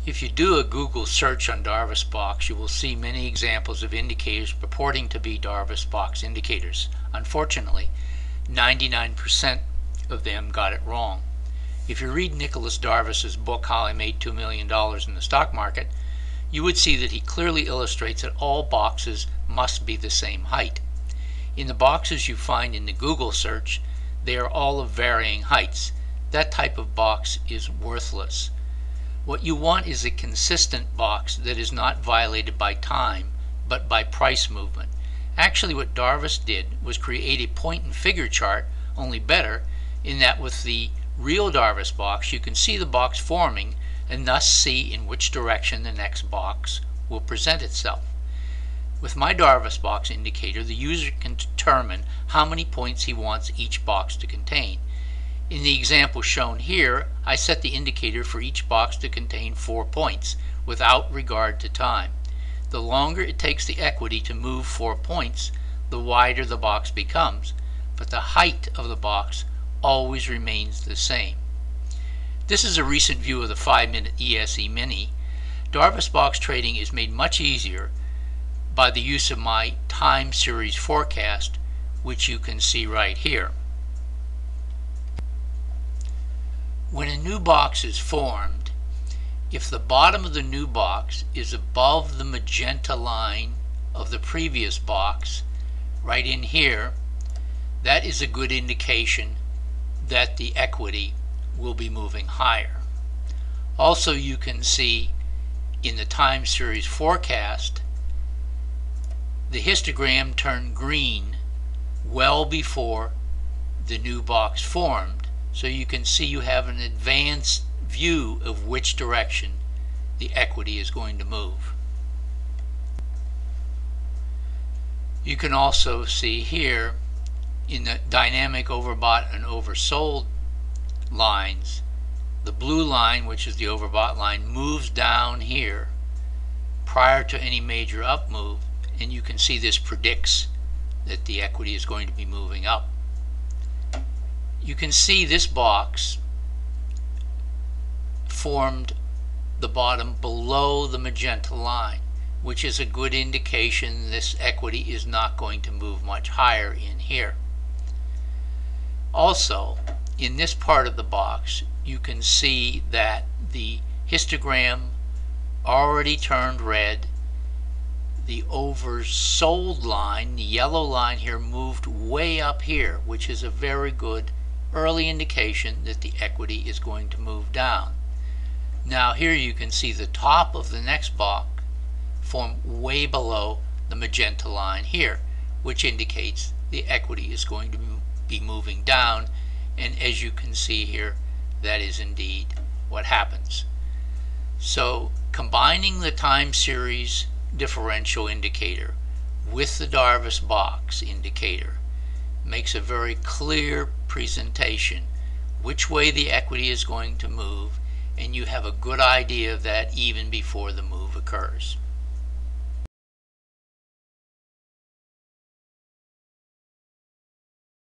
If you do a Google search on Darvas Box, you will see many examples of indicators purporting to be Darvas Box indicators. Unfortunately, 99% of them got it wrong. If you read Nicholas Darvas's book, How I Made $2 Million in the Stock Market, you would see that he clearly illustrates that all boxes must be the same height. In the boxes you find in the Google search, they are all of varying heights. That type of box is worthless. What you want is a consistent box that is not violated by time, but by price movement. Actually, what Darvas did was create a point and figure chart, only better, in that with the real Darvas box you can see the box forming and thus see in which direction the next box will present itself. With my Darvas box indicator, the user can determine how many points he wants each box to contain. In the example shown here, I set the indicator for each box to contain 4 points without regard to time. The longer it takes the equity to move 4 points, the wider the box becomes, but the height of the box always remains the same. This is a recent view of the 5-minute ESE Mini. Darvas Box trading is made much easier by the use of my time series forecast, which you can see right here. When a new box is formed, if the bottom of the new box is above the magenta line of the previous box, right in here, that is a good indication that the equity will be moving higher. Also, you can see in the time series forecast, the histogram turned green well before the new box formed. So you can see you have an advanced view of which direction the equity is going to move. You can also see here in the dynamic overbought and oversold lines, the blue line, which is the overbought line, moves down here prior to any major up move, and you can see this predicts that the equity is going to be moving up. You can see this box formed the bottom below the magenta line, which is a good indication this equity is not going to move much higher in here. Also, in this part of the box, you can see that the histogram already turned red. The oversold line, the yellow line here, moved way up here, which is a very good early indication that the equity is going to move down. Now here you can see the top of the next box form way below the magenta line here, which indicates the equity is going to be moving down, and as you can see here, that is indeed what happens. So combining the time series differential indicator with the Darvas Box indicator makes a very clear presentation which way the equity is going to move, and you have a good idea of that even before the move occurs.